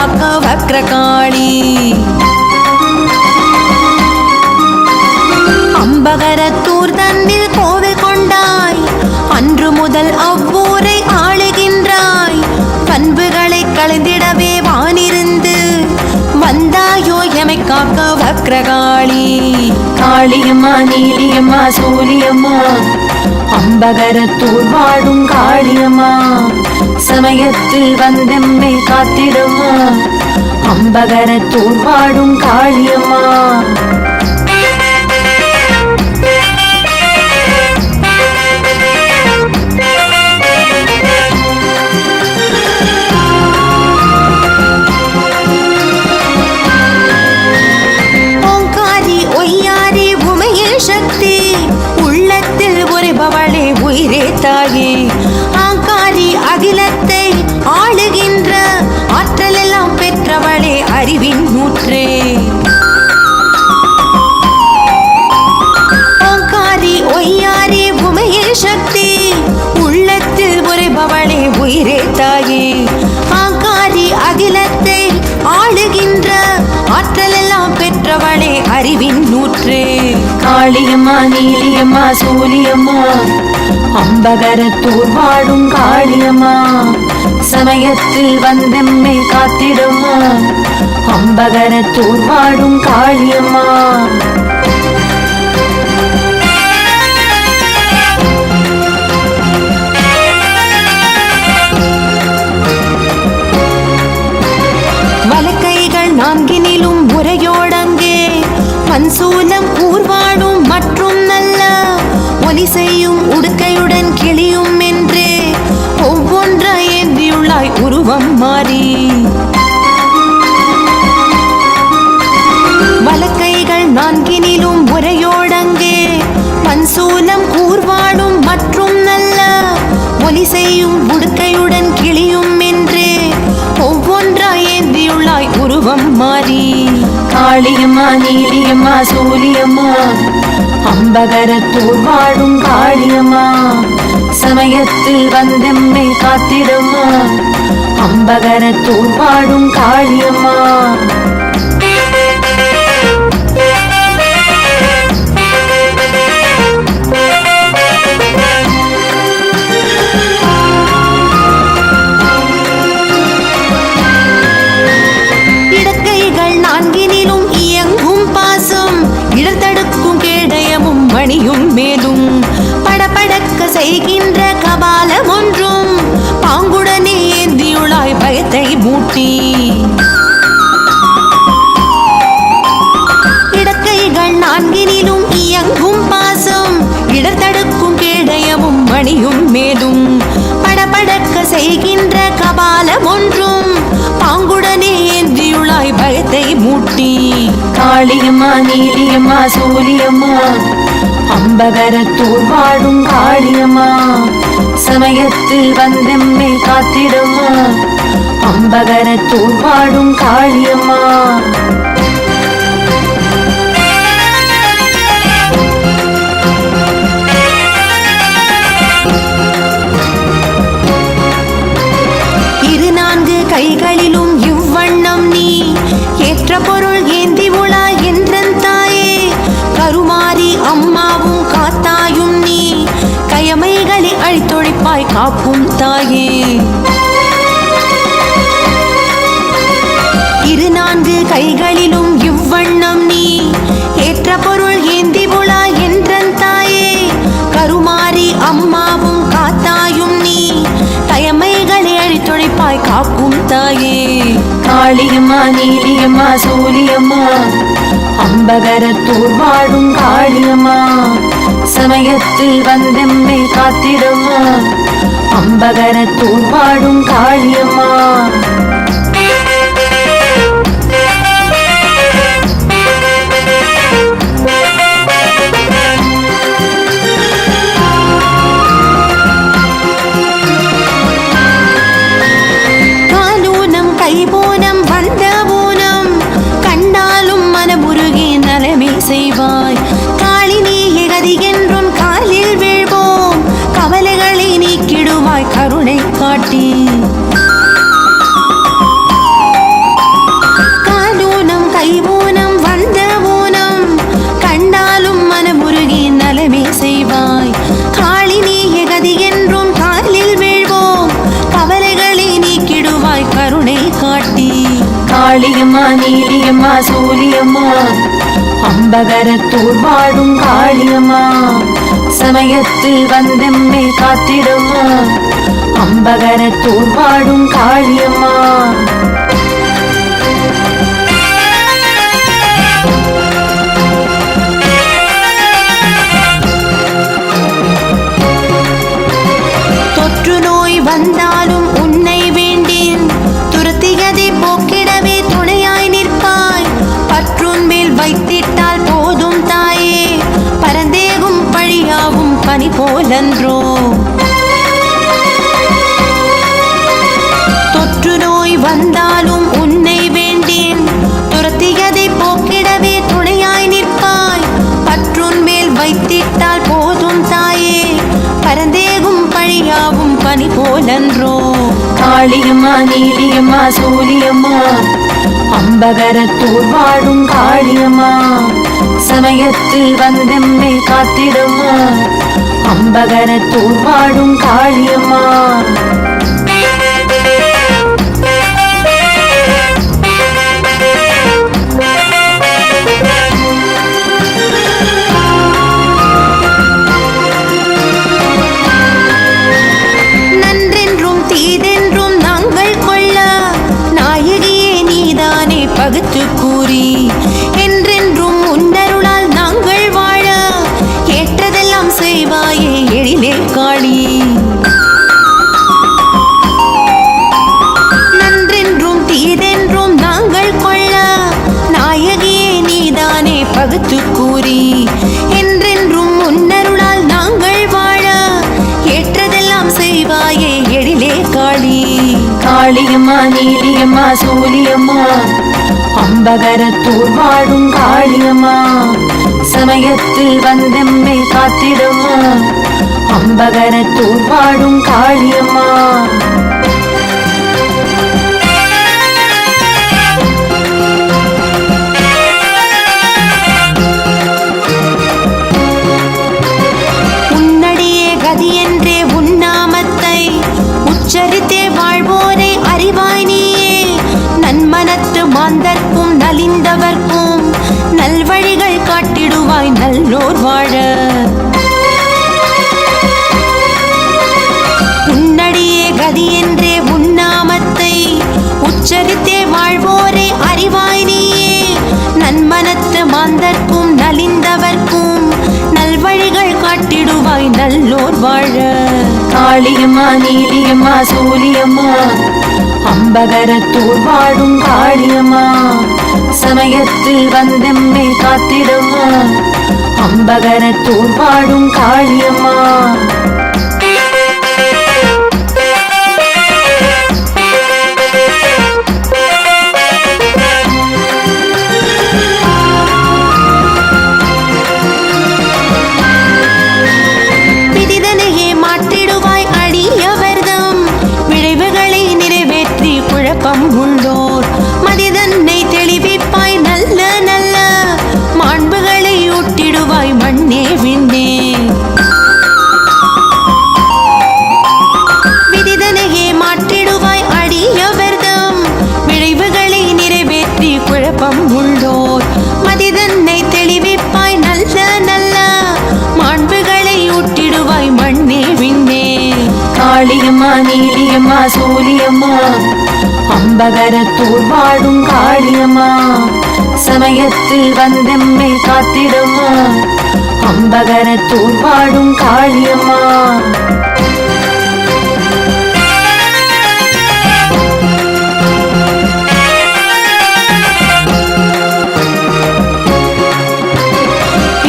காக்க வக்ரகாளி. அம்பகரத்தூர் தன்னில் கோவில் கொண்டாய், அன்று முதல் அவ்வூரை ஆளுகின்றாய். பண்புகளை களைந்திடவே வானிருந்து வந்தாயோ எமை காக்க வக்ரகாளி. காளியம்மா நீலியம்மா சூலியம்மா அம்பகரத்தூர் வாழும் காளியம்மா, சமயத்தில் வந்தெம்மை காத்திடுமா அம்பகரத்தூர் வாழும் காளியம்மா. உயிரே தாயே ஆங்காரி அகிலத்தை ஆளுகின்ற ஆற்றலெல்லாம் பெற்றவளே அறிவின் ஊற்றே. ஆங்காரி ஒய்யாரி உமையே சக்தி உள்ளத்தில் உரைபவளே உயிரே தாயே ஆங்காரி அகிலத்தை ஆளுகின்ற ஆற்றலெல்லாம் பெற்றவளே அறிவின் ஊற்றே. காளியம்மா நீலியம்மா சூலியம்மா அம்பகரத்தூர் வாழும் காளியம்மா, சமயத்தில் வந்தெம்மை காத்திடுமா அம்பகரத்தூர் வாழும் காளியம்மா. வலக்கைகள் நான்கினிலும் உரையோடங்கே பன்சூலம் ஊர்வாடும் மற்றும் நல்ல ஒலி செய்யும் உடுக்கையுடன் கிளியும் என்றே ஒவ்வொன்றாய் ஏந்தியுள்ளாய் உருவம் மாறி. வலக்கைகள் நான்கினிலும் உரையோடங்கே பன்சூலம் ஊர்வாடும் மற்றும் நல்ல ஒலி செய்யும் உடுக்கையுடன் கிளியும் என்றே ஒவ்வொன்றாய் ஏந்தியுள்ளாய் உருவம் மாறி. காளியம்மா நீலியம்மா சூலியம்மா அம்பகரத்தூர் வாழும் காளியம்மா, சமயத்தில் வந்தெம்மை காத்திடுமா அம்பகரத்தூர் வாழும் காளியம்மா. இடக்கைகள் நான்கினிலும் இயங்கும் பாசம் இடர்தடுக்கும் கேடயமும் மணியும் மேலும் படபடக்க செய்கின்ற கபாலம் ஒன்றும் பாங்குடனே ஏந்தியுள்ளாய் பயத்தை மூட்டி. இடக்கைகள் நான்கினிலும் இயங்கும் பாசம் இடர்தடுக்கும் கேடயமும் மணியும் மேலும் படபடக்க செய்கின்ற கபாலம் ஒன்றும் பாங்குடனே ஏந்தியுள்ளாய் பயத்தை மூட்டி. காளியம்மா நீலியம்மா சூலியம்மா அம்பகரத்தூர் வாழும் காளியம்மா, சமயத்தில் வந்தெம்மை காத்திடுமா அம்பகரத்தூர் வாழும் காளியம்மா. இரு நான்கு கைகளிலும் இவ்வண்ணம் நீ ஏற்ற பொருள் ஏந்தி உலா என்றன் தாயே, கருமாரி அம்மாவும் காத்தாயும் நீ கயமைகளை அழித்தொழிப்பாய் காப்பும் தாயே. இரு நான்கு கைகளிலும் இவ்வண்ணம் நீ ஏற்ற பொருள் ஏந்தி உலா என்றன் தாயே, கருமாரி அம்மாவும் காத்தாயும் நீ கயமைகளை அழித்தொழிப்பாய் காப்பும் தாயே. காளியம்மா நீலியம்மா சூலியம்மா அம்பகரத்தூர் வாழும் காளியம்மா, சமயத்தில் வந்தெம்மை காத்திடுமா அம்பகரத்தூர் வாழும் காளியம்மா. காலூனம் கைபோனம் வந்த ஊனம் கண்டாலும் மனமுருகி நலமே செய்வாய். காளி நீ எகதி என்றும் காலில் வீழ்வோம், கவலைகளை நீக்கிடுவாய் கருணை காட்டி. காளியம்மா நீலியம்மா சூலியம்மா அம்பகரத்தூர் வாழும் காளியம்மா சமயத்தில் வந்தெம்மை காத்திடுமா அம்பகரத்தூர் வாழும் காளியம்மா தொற்று நோய் வந்தாலும் உன்னை வேண்டேன் துரத்தியதை போக்கிடவே துணையாய் நிற்பாய் பற்றுன் மேல் வைத்திட்டால் போதும் தாயே பரந்தேகும் பழியாவும் பனி போலன்றோ தொற்று நோய் வந்தாலும் உன்னை வேண்டேன் துரத்தியதை போக்கிடவே துணையாய் நிற்பாய் பற்றுன் மேல் வைத்திட்டால் போதும் தாயே பரந்தேகும் பழியாவும் பனி போலன்றோ காளியம்மா நீலியம்மா சூலியம்மா அம்பகரத்தூர் வாழும் காளியம்மா சமயத்தில் வந்தெம்மை காத்திடுமா அம்பகரத்தூர் வாழும் காளியம்மா பகுத்து கூறி என்றென்றும் உன்னருளால் நாங்கள் வாழ ஏற்றதெல்லாம் செய்வாயே எழிலே காளி நன்றென்றும் தீதென்றும் நாங்கள் கொள்ள நாயகியே நீதானே பகுத்து கூறி என்றென்றும் உன்னருளால் நாங்கள் வாழ ஏற்றதெல்லாம் செய்வாயே எழிலே காளி காளியம்மா நீலியம்மா சூலியம்மா அம்பகரத்தூர் வாழும் காளியம்மா சமயத்தில் வந்தெம்மை காத்திடுமா அம்பகரத்தூர் வாழும் காளியம்மா உன்னடியே கதி என்றே உன்னாமத்தை உச்சரித்தே வாழ்வோரை அறிவாய் நீயே நன்மனத்து மாந்தர்க்கும் நலிந்தவர்க்கும் நல்வழிகள் காட்டிடுவாய் நல்லோர் வாழ உன்னடியே கதி என்றே உன்னாமத்தை உச்சரித்தே வாழ்வோரை அறிவாய் நீயே நன்மனத்து மாந்தர்க்கும் நலிந்தவர்க்கும் நல்வழிகள் காட்டிடுவாய் நல்லோர் வாழ காளியம்மா நீலியம்மா சூலியம்மா அம்பகரத்தூர் வாழும் காளியம்மா சமயத்தில் வந்தெம்மை காத்திடுமா அம்பகரத்தூர் வாழும் காளியம்மா விதிதனையே மாற்றிடுவாய் அடியவர்தம் விளைவுகளை நிறைவேற்றி குழப்பம் உள்ளோர் மதிதன்னை தெளிவிப்பாய் நல்ல நல்ல மாண்புகளை ஊட்டிடுவாய் மண்ணே விண்ணே விதிதனையே மாற்றிடுவாய் அடியவர்தம் விளைவுகளை நிறைவேற்றி குழப்பம் உள்ளோர் மதிதன்னை தெளிவிப்பாய் நல்ல நல்ல மாண்புகளை ஊட்டிடுவாய் மண்ணே விண்ணே காளியம்மா நீலியம்மா சூலியம்மா அம்பகரத்தூர் வாழும் காளியம்மா சமயத்தில் வந்தெம்மை காத்திடுமா அம்பகரத்தூர் வாழும் காளியம்மா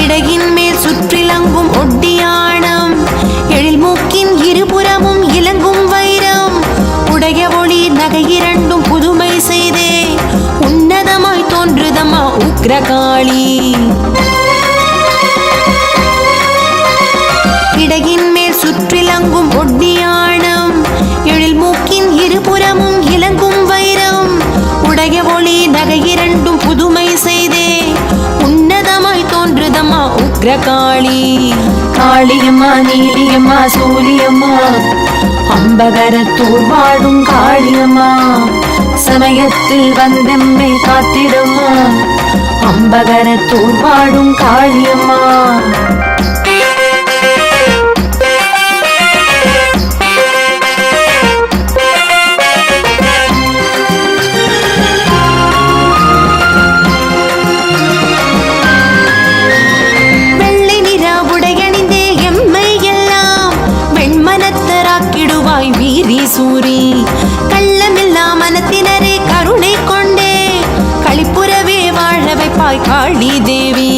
இடையின் மேல் சுற்றிலங்கும் ஒட்டியானம் எழில் மூக்கின் இருபுறமும் இலங்கும் வைரம் உடைய ஒளி நகை இரண்டும் புதுமை செய்தே உன்னதமாய் தோன்றுதம்மா உக்ரகாளி இடையின் மேல் சுற்றிலங்கும் ஒட்டியானம் எழில் மூக்கின் இருபுறமும் இலங்கும் வைரம் உடைய ஒளி நகை இரண்டும் புதுமை செய்தே உன்னதமாய் தோன்றுதம்மா உக்ரகாளி காளியம்மா நீலியம்மா சூலியம்மா அம்பகரத்தூர் வாழும் காளியம்மா சமயத்தில் வந்தெம்மை காத்திடம்மா அம்பகரத்தூர் வாழும் காளியம்மா. வெள்ளை நிற உடையணிந்தே எம்மை எல்லாம் வெண்மனத்தராக்கிடுவாய் வீரி சூரி. கள்ளமில்லா மனத்தினரே கருணை கொண்டே களிப்புறவே வாழ வைப்பாய் காளி தேவி.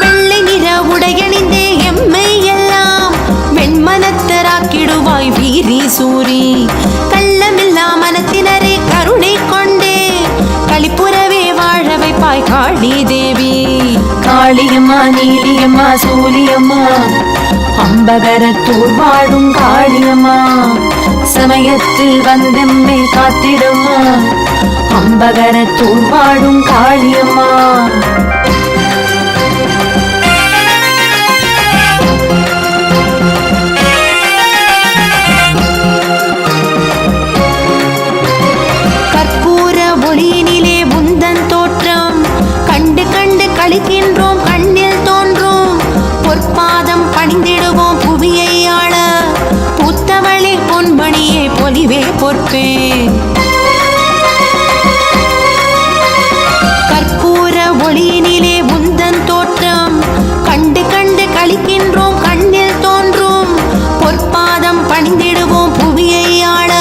வெள்ளை நிற உடையணிந்தே எம்மை எல்லாம் வெண்மனத்தராக்கிடுவாய் வீரி சூரி. கள்ளமில்லா மனத்தினரே கருணை கொண்டே களிப்புறவே வாழ வைப்பாய் காளி தேவி. காளியம்மா நீலியம்மா சூலியம்மா அம்பகரத்தூர் வாழும் காளியம்மா. சமயத்தில் வந்தெம்மை காத்திடம்மா அம்பகரத்தூர் வாழும் காளியம்மா. கற்பூர ஒளியினிலே உந்தன் தோற்றம் கண்டு கண்டு களிக்கின்றோம் கண்ணில் தோன்றும். பொற்பாதம் பணிந்திடுவோம் புவியை ஆள புத்தவளே பொன்மணியே பொலிவே பொற்பே. கற்பூர ஒளியினிலே உந்தன் தோற்றம் கண்டு கண்டு களிக்கின்றோம் கண்ணில் தோன்றும். பொற்பாதம் பணிந்திடுவோம் புவியை ஆள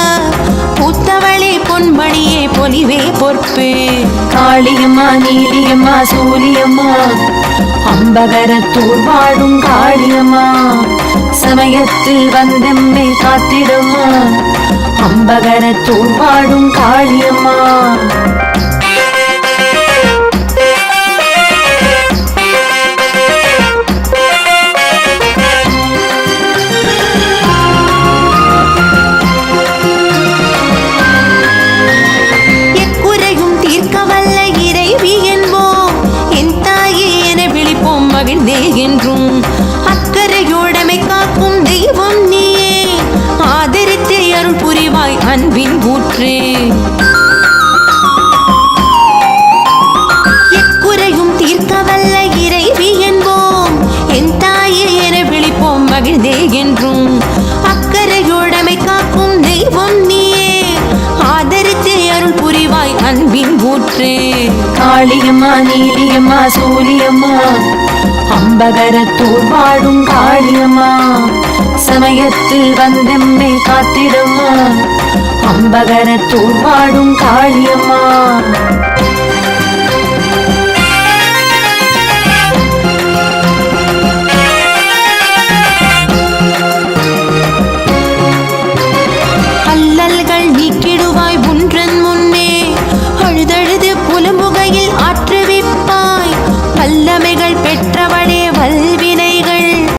புத்தவளே பொன்மணியே பொலிவே பொற்பே. காளியம்மா நீலியம்மா சூலியம்மா அம்பகரத்தூர் வாழும் காளியம்மா. சமயத்தில் வந்தெம்மை காத்திடம்மா அம்பகரத்தூர் வாழும் காளியம்மா. எக்குறையும் தீர்க்க வல்ல இறைவி என்போம் என் தாயே என விழிப்போம் மகிழ்ந்தே என்றும். அக்கறையோடமை காக்கும் தெய்வம் நீயே ஆதரித்தே அருள் புரிவாய் அன்பின் ஊற்றே. எக்குறையும் தீர்க்க வல்ல இறைவி என்போம் என் தாயே என விழிப்போம் மகிழ்ந்தே என்றும். அக்கறையோடமை காக்கும் தெய்வம் நீயே ஆதரித்தே அருள் புரிவாய் அன்பின் ஊற்றே. காளியம்மா நீலியம்மா சூலியம்மா அம்பகரத்தூர் வாழும் காளியம்மா. சமயத்தில் வந்தெம்மை காத்திடம்மா அம்பகரத்தூர் வாழும் காளியம்மா.